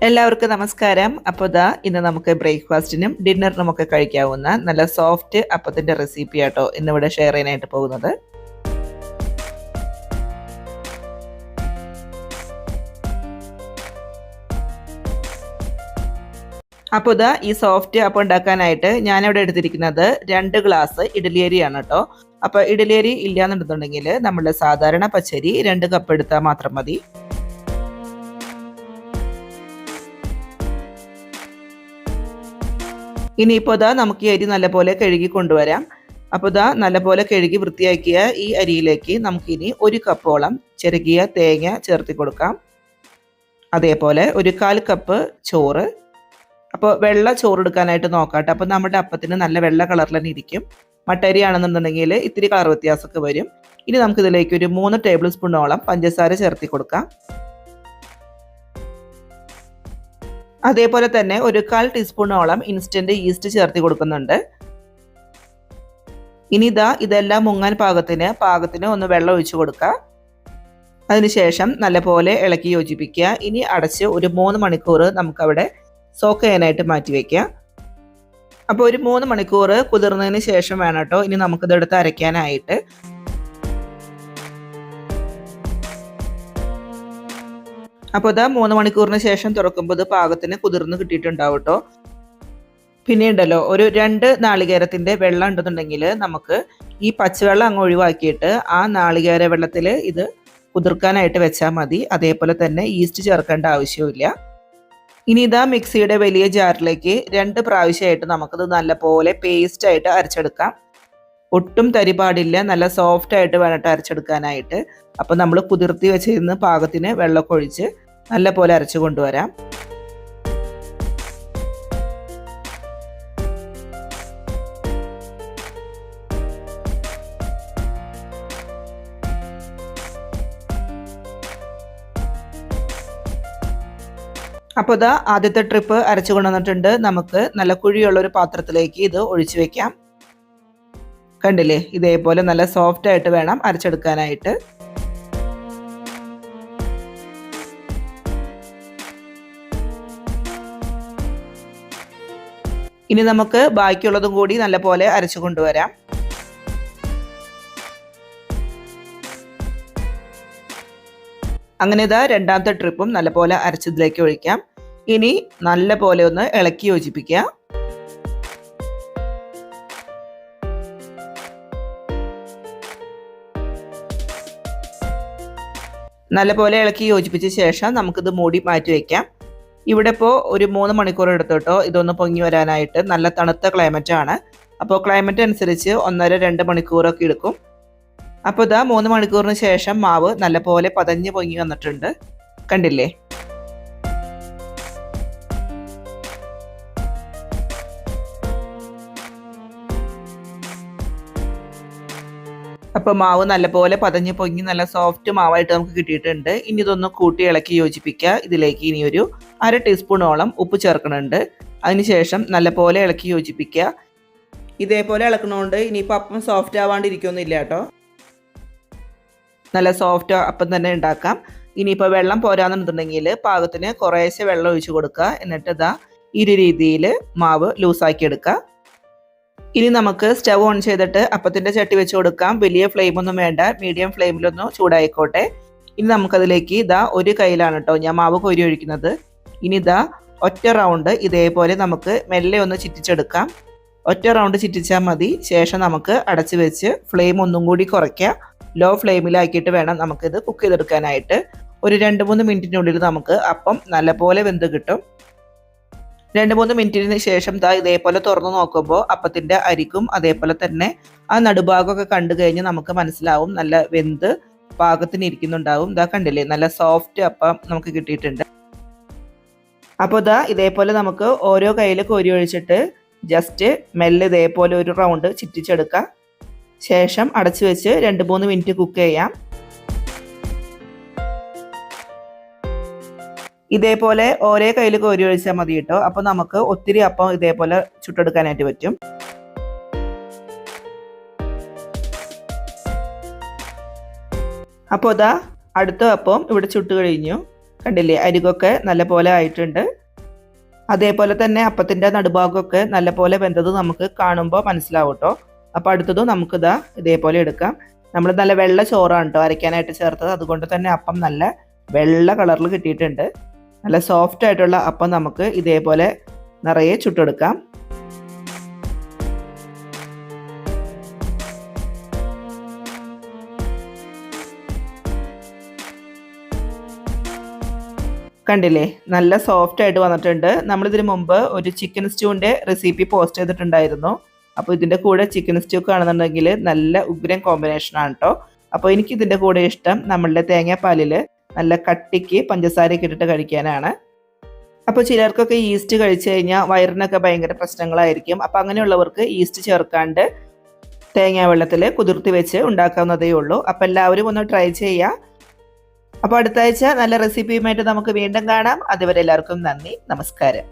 എല്ലാവർക്കും നമസ്കാരം. അപ്പോൾ ഇന്ന് നമുക്ക് ബ്രേക്ക്ഫാസ്റ്റിനും ഡിന്നറിനും ഒക്കെ കഴിക്കാവുന്ന നല്ല സോഫ്റ്റ് അപ്പത്തിൻ്റെ റെസിപ്പി ആട്ടോ ഇന്നിവിടെ ഷെയർ ചെയ്യാനായിട്ട് പോകുന്നത്. അപ്പോൾ ഈ സോഫ്റ്റ് അപ്പം ഉണ്ടാക്കാനായിട്ട് ഞാനിവിടെ എടുത്തിരിക്കുന്നത് 2 ഗ്ലാസ് ഇഡ്ഡലിയരിയാണ് കേട്ടോ. അപ്പോൾ ഇഡ്ഡലിയരി ഇല്ലയെന്നുണ്ടെന്നുണ്ടെങ്കിൽ നമ്മുടെ സാധാരണ പച്ചരി 2 കപ്പ് എടുത്താൽ മാത്രം മതി. ഇനിയിപ്പോൾ നമുക്ക് ഈ അരി നല്ലപോലെ കഴുകി കൊണ്ടുവരാം. അപ്പോൾ നല്ലപോലെ കഴുകി വൃത്തിയാക്കിയ ഈ അരിയിലേക്ക് നമുക്കിനി 1 കപ്പോളം ചിരകിയ തേങ്ങ ചേർത്തി കൊടുക്കാം. അതേപോലെ 1/4 കപ്പ് ചോറ്. അപ്പോൾ വെള്ള ചോറ് എടുക്കാനായിട്ട് നോക്കാട്ടെ. അപ്പോൾ നമ്മുടെ അപ്പത്തിന് നല്ല വെള്ള കളറിൽ തന്നെ ഇരിക്കും. മട്ടരി ആണെന്നുണ്ടെങ്കിൽ ഇത്തിരി കളർ വ്യത്യാസമൊക്കെ വരും. ഇനി നമുക്കിതിലേക്ക് ഒരു 3 ടേബിൾ സ്പൂണോളം പഞ്ചസാര ചേർത്തി കൊടുക്കാം. അതേപോലെ തന്നെ 1/4 ടീസ്പൂണോളം ഇൻസ്റ്റന്റ് ഈസ്റ്റ് ചേർത്തി കൊടുക്കുന്നുണ്ട്. ഇനി ഇതെല്ലാം മുങ്ങാൻ പാകത്തിന് ഒന്ന് വെള്ളം ഒഴിച്ചു കൊടുക്കുക. അതിനുശേഷം നല്ലപോലെ ഇളക്കി യോജിപ്പിക്കുക. ഇനി അടച്ച് ഒരു 3 മണിക്കൂർ നമുക്കവിടെ സോക്ക് ചെയ്യാനായിട്ട് മാറ്റി വയ്ക്കുക. അപ്പോൾ ഒരു 3 മണിക്കൂർ കുതിർന്നതിന് ശേഷം വേണം കേട്ടോ ഇനി നമുക്കിതെടുത്ത് അരയ്ക്കാനായിട്ട്. അപ്പോൾ 3 മണിക്കൂറിന് ശേഷം തുറക്കുമ്പോൾ പാകത്തിന് കുതിർന്ന് കിട്ടിയിട്ടുണ്ടാവും കേട്ടോ. പിന്നെ ഉണ്ടല്ലോ ഒരു 2 നാളികേരത്തിൻ്റെ വെള്ളം ഉണ്ടെന്നുണ്ടെങ്കിൽ നമുക്ക് ഈ പച്ചവെള്ളം അങ്ങ് ഒഴിവാക്കിയിട്ട് ആ നാളികേര വെള്ളത്തിൽ ഇത് കുതിർക്കാനായിട്ട് വെച്ചാൽ മതി. അതേപോലെ തന്നെ ഈസ്റ്റ് ചേർക്കേണ്ട ആവശ്യമില്ല. ഇനി മിക്സിയുടെ വലിയ ജാറിലേക്ക് 2 പ്രാവശ്യമായിട്ട് നമുക്കത് നല്ലപോലെ പേസ്റ്റായിട്ട് അരച്ചെടുക്കാം. ഒട്ടും തരി പാടില്ല, നല്ല സോഫ്റ്റ് ആയിട്ട് വേണ്ടിട്ട് അരച്ചെടുക്കാനായിട്ട്. അപ്പോൾ നമ്മൾ കുതിർത്തി വെച്ചിരുന്ന് പാകത്തിന് വെള്ളമൊക്കെ ഒഴിച്ച് നല്ലപോലെ അരച്ചു കൊണ്ടുവരാം. അപ്പോൾ ആദ്യത്തെ ട്രിപ്പ് അരച്ചു കൊണ്ടുവന്നിട്ടുണ്ട്. നമുക്ക് നല്ല കുഴിയുള്ള ഒരു പാത്രത്തിലേക്ക് ഇത് ഒഴിച്ചു വെക്കാം. കണ്ടില്ലേ, ഇതേപോലെ നല്ല സോഫ്റ്റ് ആയിട്ട് വേണം അരച്ചെടുക്കാനായിട്ട്. ഇനി നമുക്ക് ബാക്കിയുള്ളതും കൂടി നല്ലപോലെ അരച്ചു കൊണ്ടുവരാം. അങ്ങനെ രണ്ടാമത്തെ ട്രിപ്പും നല്ലപോലെ അരച്ചതിലേക്ക് ഒഴിക്കാം. ഇനി നല്ലപോലെ ഒന്ന് ഇളക്കി യോജിപ്പിക്കുക. നല്ലപോലെ ഇളക്കി യോജിപ്പിച്ച ശേഷം നമുക്കിത് മൂടി മാറ്റി വയ്ക്കാം. ഇവിടെ ഇപ്പോൾ ഒരു 3 മണിക്കൂർ എടുത്തോട്ടോ ഇതൊന്ന് പൊങ്ങി വരാനായിട്ട്. നല്ല തണുത്ത ക്ലൈമറ്റ് ആണ്. അപ്പോൾ ക്ലൈമറ്റ് അനുസരിച്ച് 1.5-2 മണിക്കൂറൊക്കെ എടുക്കും. അപ്പോൾ 3 മണിക്കൂറിന് ശേഷം മാവ് നല്ലപോലെ പതഞ്ഞ് പൊങ്ങി വന്നിട്ടുണ്ട്. കണ്ടില്ലേ? അപ്പോൾ മാവ് നല്ലപോലെ പതഞ്ഞ് പൊങ്ങി നല്ല സോഫ്റ്റ് മാവായിട്ട് നമുക്ക് കിട്ടിയിട്ടുണ്ട്. ഇനി ഇതൊന്ന് കൂട്ടി ഇളക്കി യോജിപ്പിക്കുക. ഇതിലേക്ക് ഇനി ഒരു 1/2 ടീസ്പൂണോളം ഉപ്പ് ചേർക്കുന്നുണ്ട്. അതിനുശേഷം നല്ലപോലെ ഇളക്കി യോജിപ്പിക്കുക. ഇതേപോലെ ഇളക്കണോണ്ട് ഇനിയിപ്പോൾ അപ്പം സോഫ്റ്റ് ആവാണ്ടിരിക്കൊന്നുമില്ല കേട്ടോ. നല്ല സോഫ്റ്റ് അപ്പം തന്നെ ഉണ്ടാക്കാം. ഇനിയിപ്പോൾ വെള്ളം പോരാന്നുണ്ടെങ്കിൽ പാകത്തിന് കുറേശ്ശെ വെള്ളം ഒഴിച്ചു കൊടുക്കുക. എന്നിട്ട് ഈ ഒരു രീതിയിൽ മാവ് ലൂസാക്കി എടുക്കുക. ഇനി നമുക്ക് സ്റ്റവ് ഓൺ ചെയ്തിട്ട് അപ്പത്തിൻ്റെ ചട്ടി വെച്ച് കൊടുക്കാം. വലിയ ഫ്ലെയിമൊന്നും വേണ്ട, മീഡിയം ഫ്ലെയിമിലൊന്ന് ചൂടായിക്കോട്ടെ. ഇനി നമുക്കതിലേക്ക് ഒരു കയ്യിലാണ് കേട്ടോ ഞാൻ മാവ് കോരി ഒഴിക്കുന്നത്. ഇനി ഒറ്റ റൗണ്ട് ഇതേപോലെ നമുക്ക് മെല്ലെ ഒന്ന് ചുറ്റിച്ചെടുക്കാം. ഒറ്റ റൗണ്ട് ചുറ്റിച്ചാൽ മതി. ശേഷം നമുക്ക് അടച്ച് വെച്ച് ഫ്ലെയിം ഒന്നും കൂടി കുറയ്ക്കുക. ലോ ഫ്ലെയിമിലാക്കിയിട്ട് വേണം നമുക്കിത് കുക്ക് ചെയ്തെടുക്കാനായിട്ട്. ഒരു 2-3 മിനിറ്റിനുള്ളിൽ നമുക്ക് അപ്പം നല്ലപോലെ വെന്ത് കിട്ടും. 2-3 മിനിറ്റിന് ശേഷം ഇതേപോലെ തുറന്നു നോക്കുമ്പോൾ അപ്പത്തിൻ്റെ അരിക്കും അതേപോലെ തന്നെ ആ നടുഭാഗമൊക്കെ കണ്ടു കഴിഞ്ഞ് നമുക്ക് മനസ്സിലാവും നല്ല വെന്ത് പാകത്തിന് ഇരിക്കുന്നുണ്ടാവും. കണ്ടില്ലേ, നല്ല സോഫ്റ്റ് അപ്പം നമുക്ക് കിട്ടിയിട്ടുണ്ട്. അപ്പോൾ ഇതേപോലെ നമുക്ക് ഓരോ കയ്യിൽ കോരി ഒഴിച്ചിട്ട് ജസ്റ്റ് മെല്ലെ ഇതേപോലെ ഒരു റൗണ്ട് ചുറ്റിച്ചെടുക്കാം. ശേഷം അടച്ചു വെച്ച് 2-3 മിനിറ്റ് കുക്ക് ചെയ്യാം. ഇതേപോലെ ഓരോ കയ്യിൽ കോരി ഒഴിച്ചാൽ മതി കേട്ടോ. അപ്പോൾ നമുക്ക് ഒത്തിരി അപ്പം ഇതേപോലെ ചുട്ടെടുക്കാനായിട്ട് പറ്റും. അപ്പോൾ അടുത്ത അപ്പം ഇവിടെ ചുട്ട് കഴിഞ്ഞു. കണ്ടില്ലേ, അരികൊക്കെ നല്ലപോലെ ആയിട്ടുണ്ട്. അതേപോലെ തന്നെ അപ്പത്തിൻ്റെ നടുഭാഗമൊക്കെ നല്ലപോലെ വെന്തത് നമുക്ക് കാണുമ്പോൾ മനസ്സിലാവും കേട്ടോ. അപ്പോൾ അടുത്തതും നമുക്കിതാ ഇതേപോലെ എടുക്കാം. നമ്മൾ നല്ല വെള്ള ചോറാണ് കേട്ടോ അരയ്ക്കാനായിട്ട് ചേർത്തത്, അതുകൊണ്ട് തന്നെ അപ്പം നല്ല വെള്ള കളറിൽ കിട്ടിയിട്ടുണ്ട്. നല്ല സോഫ്റ്റ് ആയിട്ടുള്ള അപ്പം നമുക്ക് ഇതേപോലെ നിറയെ ചുട്ടെടുക്കാം. കണ്ടില്ലേ, നല്ല സോഫ്റ്റ് ആയിട്ട് വന്നിട്ടുണ്ട്. നമ്മളിതിന് മുമ്പ് ഒരു ചിക്കൻ സ്റ്റൂവിൻ്റെ റെസിപ്പി പോസ്റ്റ് ചെയ്തിട്ടുണ്ടായിരുന്നു. അപ്പോൾ ഇതിൻ്റെ കൂടെ ചിക്കൻ സ്റ്റൂ ആണെന്നുണ്ടെങ്കിൽ നല്ല ഉഗ്രൻ കോമ്പിനേഷനാണ് കേട്ടോ. അപ്പോൾ എനിക്കിതിൻ്റെ കൂടെ ഇഷ്ടം നമ്മളുടെ തേങ്ങാപ്പാലിൽ നല്ല കട്ടിക്ക് പഞ്ചസാരയൊക്കെ ഇട്ടിട്ട് കഴിക്കാനാണ്. അപ്പോൾ ചിലർക്കൊക്കെ ഈസ്റ്റ് കഴിച്ചു കഴിഞ്ഞാൽ വയറിനൊക്കെ ഭയങ്കര പ്രശ്നങ്ങളായിരിക്കും. അപ്പോൾ അങ്ങനെയുള്ളവർക്ക് ഈസ്റ്റ് ചേർക്കാണ്ട് തേങ്ങാ വെള്ളത്തിൽ കുതിർത്തി വെച്ച് ഉണ്ടാക്കാവുന്നതേ ഉള്ളൂ. അപ്പോൾ എല്ലാവരും ഒന്ന് ട്രൈ ചെയ്യുക. അപ്പോൾ അടുത്ത ആഴ്ച നല്ല റെസിപ്പിയുമായിട്ട് നമുക്ക് വീണ്ടും കാണാം. അതുവരെ എല്ലാവർക്കും നന്ദി, നമസ്കാരം.